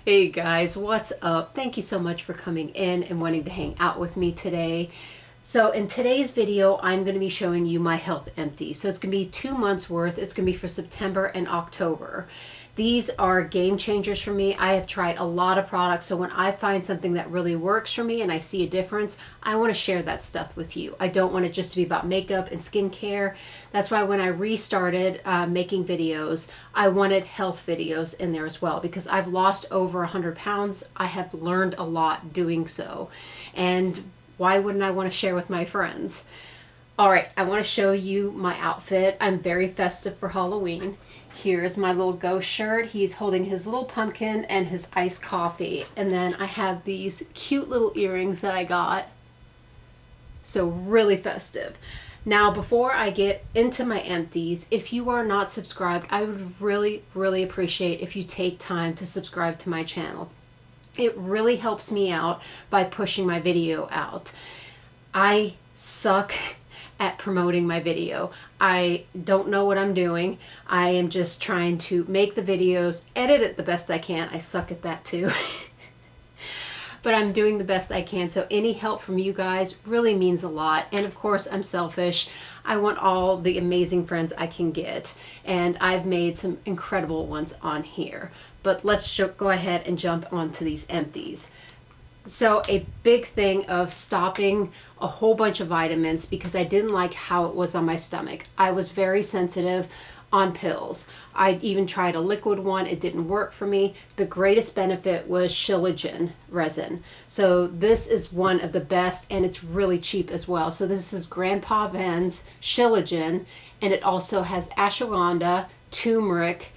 Hey guys, what's up? Thank you so much for coming in and wanting to hang out with me today. So in today's video, I'm going to be showing you my health empty. So it's going to be 2 months worth. It's going to be for September and October. These are game changers for me. I have tried a lot of products, so when I find something that really works for me and I see a difference, I want to share that stuff with you. I don't want it just to be about makeup and skincare. That's why when I restarted making videos, I wanted health videos in there as well because I've lost over 100 pounds. I have learned a lot doing so. And why wouldn't I want to share with my friends? All right, I want to show you my outfit. I'm very festive for Halloween. Here's my little ghost shirt. He's holding his little pumpkin and his iced coffee. And then I have these cute little earrings that I got. So really festive. Now, before I get into my empties, if you are not subscribed, I would really, really appreciate if you take time to subscribe to my channel. It really helps me out by pushing my video out. I suck at promoting my video. I don't know what I'm doing. I am just trying to make the videos, edit it the best I can. I suck at that too. But I'm doing the best I can. So any help from you guys really means a lot. And of course, I'm selfish. I want all the amazing friends I can get. And I've made some incredible ones on here. But let's go ahead and jump onto these empties. So a big thing of stopping a whole bunch of vitamins because I didn't like how it was on my stomach. I was very sensitive on pills. I even tried a liquid one. It didn't work for me. The greatest benefit was Shilajit resin. So this is one of the best and it's really cheap as well. So this is Grandpa Van's Shilajit and it also has ashwagandha, turmeric,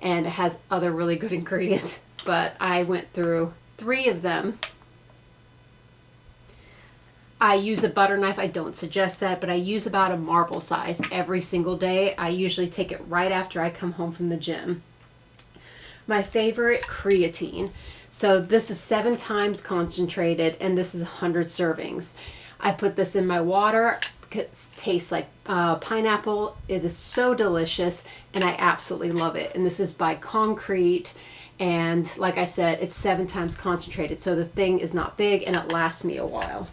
and it has other really good ingredients. But I went through 3 of them. I use a butter knife. I don't suggest that, but I use about a marble size every single day. I usually take it right after I come home from the gym. My favorite, creatine. So this is 7 times concentrated and this is 100 servings. I put this in my water. It tastes like pineapple. It is so delicious and I absolutely love it. And this is by Concrete. And like I said, it's 7 times concentrated. So the thing is not big and it lasts me a while.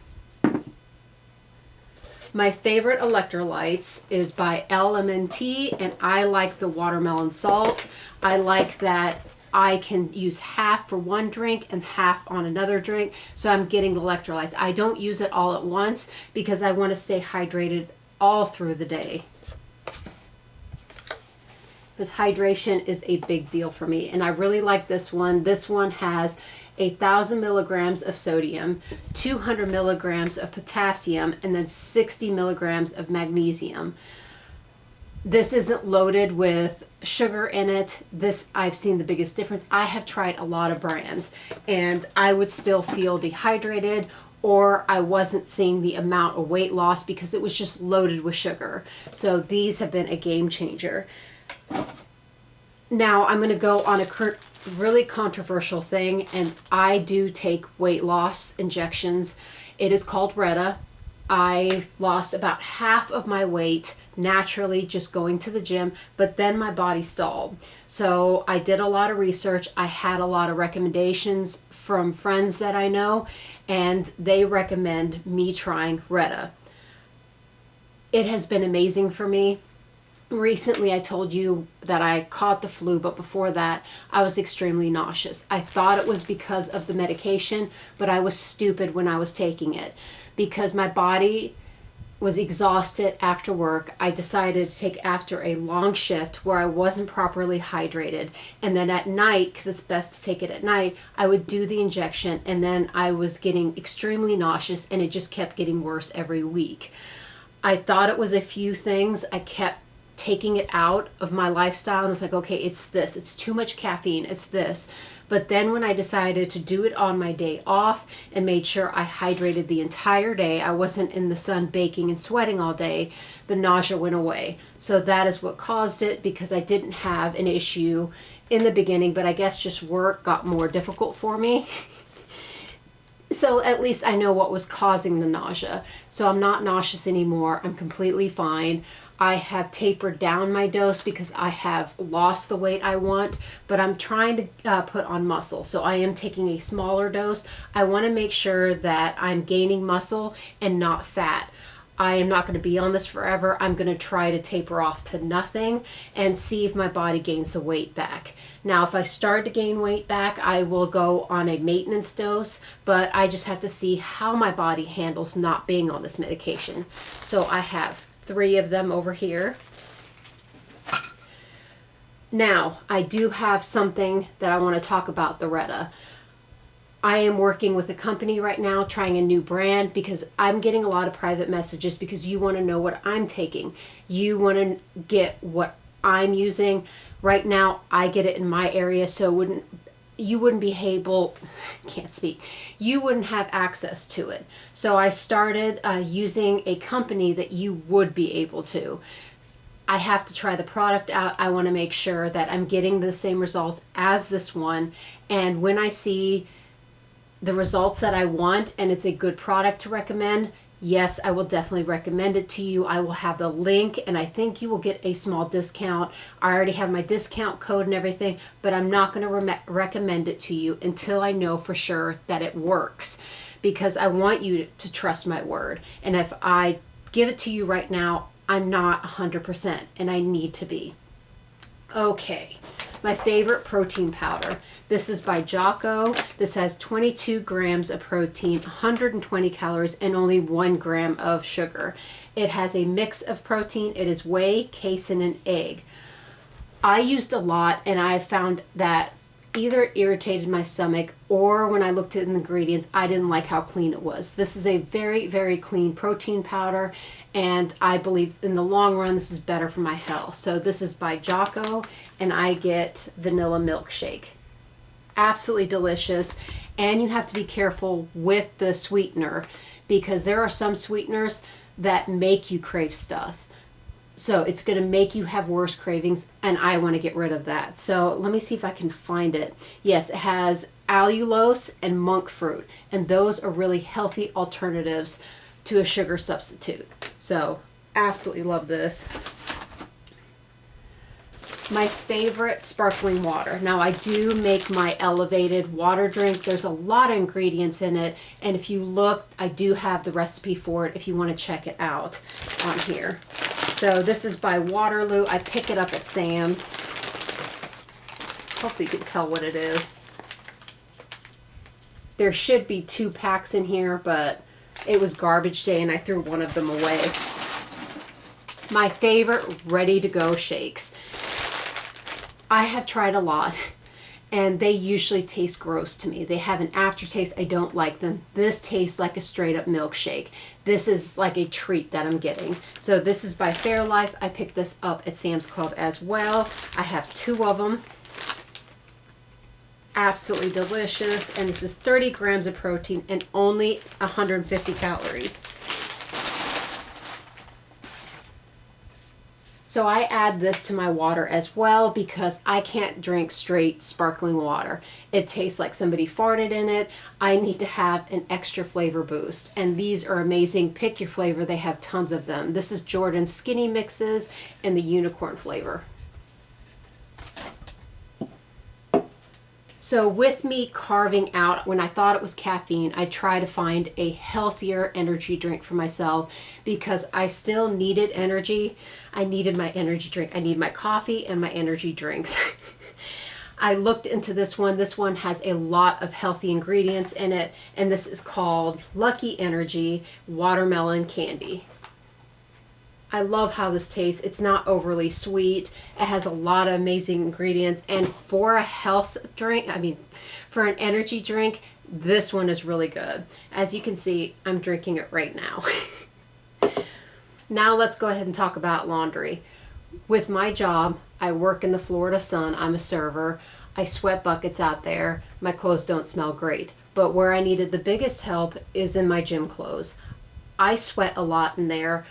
My favorite electrolytes is by LMNT, and I like the watermelon salt. I like that I can use half for one drink and half on another drink, so I'm getting the electrolytes. I don't use it all at once because I want to stay hydrated all through the day. Because hydration is a big deal for me, and I really like this one. This one has 1,000 milligrams of sodium, 200 milligrams of potassium, and then 60 milligrams of magnesium. This isn't loaded with sugar in it. This, I've seen the biggest difference. I have tried a lot of brands and I would still feel dehydrated or I wasn't seeing the amount of weight loss because it was just loaded with sugar. So these have been a game changer. Now I'm going to go on a really controversial thing, and I do take weight loss injections. It is called Retta. I lost about half of my weight naturally just going to the gym, but then my body stalled. So I did a lot of research. I had a lot of recommendations from friends that I know, and they recommend me trying Retta. It has been amazing for me. Recently, I told you that I caught the flu, but before that, I was extremely nauseous. I thought it was because of the medication, but I was stupid when I was taking it because my body was exhausted after work. I decided to take after a long shift where I wasn't properly hydrated. And then at night, because it's best to take it at night, I would do the injection and then I was getting extremely nauseous and it just kept getting worse every week. I thought it was a few things. I kept taking it out of my lifestyle and it's like, okay, it's this, it's too much caffeine, it's this. But then when I decided to do it on my day off and made sure I hydrated the entire day, I wasn't in the sun baking and sweating all day, the nausea went away. So that is what caused it because I didn't have an issue in the beginning, but I guess just work got more difficult for me. So at least I know what was causing the nausea. So I'm not nauseous anymore. I'm completely fine. I have tapered down my dose because I have lost the weight I want, but I'm trying to put on muscle. So I am taking a smaller dose. I want to make sure that I'm gaining muscle and not fat. I am not going to be on this forever. I'm going to try to taper off to nothing and see if my body gains the weight back. Now, if I start to gain weight back, I will go on a maintenance dose, but I just have to see how my body handles not being on this medication. So I have 3 of them over here. Now, I do have something that I want to talk about, the Retta. I am working with a company right now trying a new brand because I'm getting a lot of private messages because you want to know what I'm taking. You want to get what I'm using. Right now, I get it in my area, so you wouldn't be able, can't speak, you wouldn't have access to it. So I started using a company that you would be able to. I have to try the product out. I want to make sure that I'm getting the same results as this one. And when I see the results that I want and it's a good product to recommend, yes, I will definitely recommend it to you. I will have the link and I think you will get a small discount. I already have my discount code and everything, but I'm not going to recommend it to you until I know for sure that it works, because I want you to trust my word. And if I give it to you right now, I'm not 100% and I need to be. Okay. My favorite protein powder. This is by Jocko. This has 22 grams of protein, 120 calories, and only 1 gram of sugar. It has a mix of protein. It is whey, casein, and egg. I used a lot, and I found that either it irritated my stomach, or when I looked at the ingredients, I didn't like how clean it was. This is a very, very clean protein powder, and I believe in the long run this is better for my health. So this is by Jocko, and I get vanilla milkshake. Absolutely delicious, and you have to be careful with the sweetener because there are some sweeteners that make you crave stuff. So it's going to make you have worse cravings, and I want to get rid of that. So let me see if I can find it. Yes, it has allulose and monk fruit, and those are really healthy alternatives to a sugar substitute. So absolutely love this. My favorite sparkling water. Now I do make my elevated water drink. There's a lot of ingredients in it, and if you look, I do have the recipe for it if you want to check it out on here. So this is by Waterloo. I pick it up at Sam's. Hopefully you can tell what it is. There should be 2 packs in here, but it was garbage day and I threw one of them away. My favorite ready-to-go shakes. I have tried a lot, and they usually taste gross to me. They have an aftertaste. I don't like them. This tastes like a straight-up milkshake. This is like a treat that I'm getting. So this is by Fairlife. I picked this up at Sam's Club as well. I have 2 of them. Absolutely delicious. And this is 30 grams of protein and only 150 calories. So I add this to my water as well because I can't drink straight sparkling water. It tastes like somebody farted in it. I need to have an extra flavor boost. And these are amazing. Pick your flavor. They have tons of them. This is Jordan's Skinny Mixes in the unicorn flavor. So with me carving out, when I thought it was caffeine, I try to find a healthier energy drink for myself because I still needed energy. I needed my energy drink. I need my coffee and my energy drinks. I looked into this one. This one has a lot of healthy ingredients in it, and this is called Lucky Energy Watermelon Candy. I love how this tastes. It's not overly sweet. It has a lot of amazing ingredients. And for a health drink, for an energy drink, this one is really good. As you can see, I'm drinking it right now. Now let's go ahead and talk about laundry. With my job, I work in the Florida sun. I'm a server. I sweat buckets out there. My clothes don't smell great. But where I needed the biggest help is in my gym clothes. I sweat a lot in there.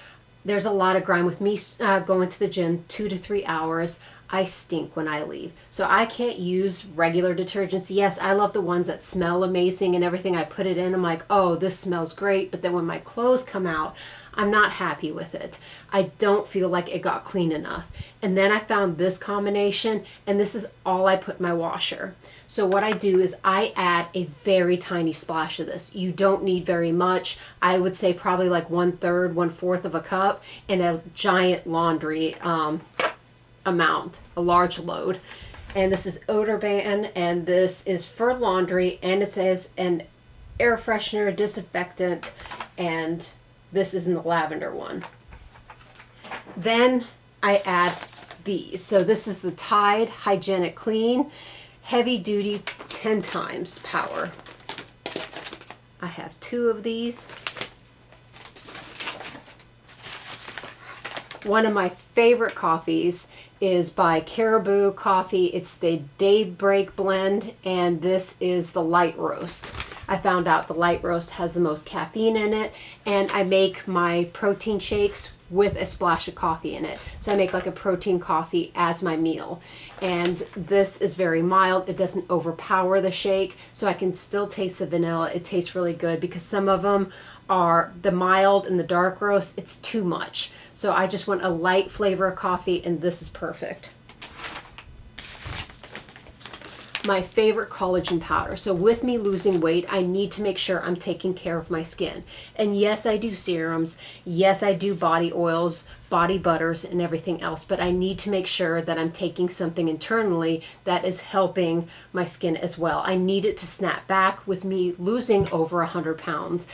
There's a lot of grime with me going to the gym 2 to 3 hours. I stink when I leave. So I can't use regular detergents. Yes, I love the ones that smell amazing and everything. I put it in, I'm like, oh, this smells great. But then when my clothes come out, I'm not happy with it. I don't feel like it got clean enough. And then I found this combination, and this is all I put in my washer. So what I do is I add a very tiny splash of this. You don't need very much. I would say probably like 1/3, 1/4 of a cup in a giant laundry amount, a large load. And this is Odor Ban, and this is for laundry, and it says an air freshener, disinfectant, and this is in the lavender one. Then I add these. So this is the Tide Hygienic Clean, heavy duty, 10 times power. I have 2 of these. One of my favorite coffees is by Caribou Coffee. It's the Daybreak blend, and this is the light roast. I found out the light roast has the most caffeine in it, and I make my protein shakes with a splash of coffee in it. So I make like a protein coffee as my meal. And this is very mild. It doesn't overpower the shake, so I can still taste the vanilla. It tastes really good because some of them are the mild and the dark roast. It's too much. So I just want a light flavor of coffee, and this is perfect. My favorite collagen powder. So with me losing weight, I need to make sure I'm taking care of my skin. And yes, I do serums. Yes, I do body oils, body butters, and everything else. But I need to make sure that I'm taking something internally that is helping my skin as well. I need it to snap back. With me losing over 100 pounds,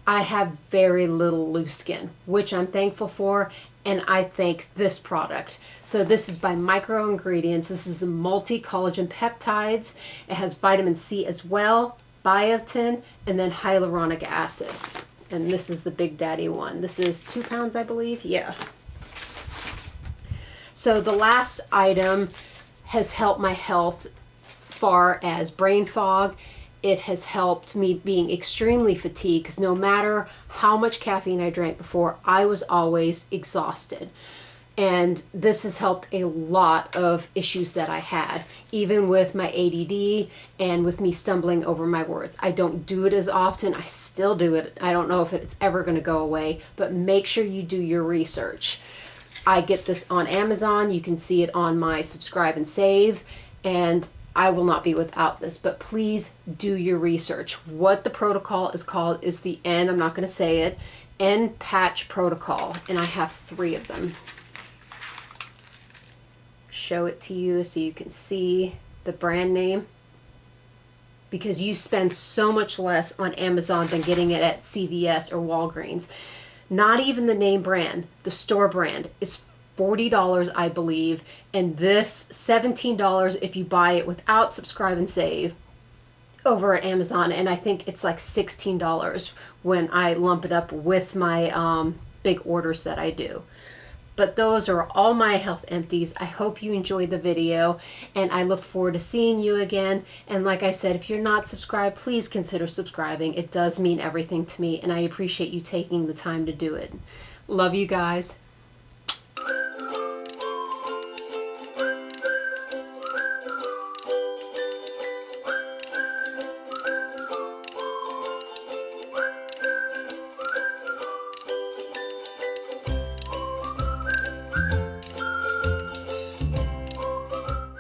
I have very little loose skin, which I'm thankful for, and I thank this product. So this is by Micro Ingredients. This is the multi-collagen peptides. It has vitamin C as well, biotin, and then hyaluronic acid. And this is the Big Daddy one. This is 2 pounds, I believe. Yeah. So the last item has helped my health far as brain fog. It has helped me being extremely fatigued because no matter how much caffeine I drank before, I was always exhausted. And this has helped a lot of issues that I had, even with my ADD and with me stumbling over my words. I don't do it as often. I still do it. I don't know if it's ever going to go away, but make sure you do your research. I get this on Amazon. You can see it on my subscribe and save, and I will not be without this, but please do your research. What the protocol is called is the N, I'm not going to say it, N patch protocol, and I have 3 of them. Show it to you so you can see the brand name, because you spend so much less on Amazon than getting it at CVS or Walgreens. Not even the name brand, the store brand is $40, I believe, and this $17 if you buy it without subscribe and save over at Amazon, and I think it's like $16 when I lump it up with my big orders that I do. But those are all my health empties. I hope you enjoyed the video, and I look forward to seeing you again. And like I said, if you're not subscribed, please consider subscribing. It does mean everything to me, and I appreciate you taking the time to do it. Love you guys.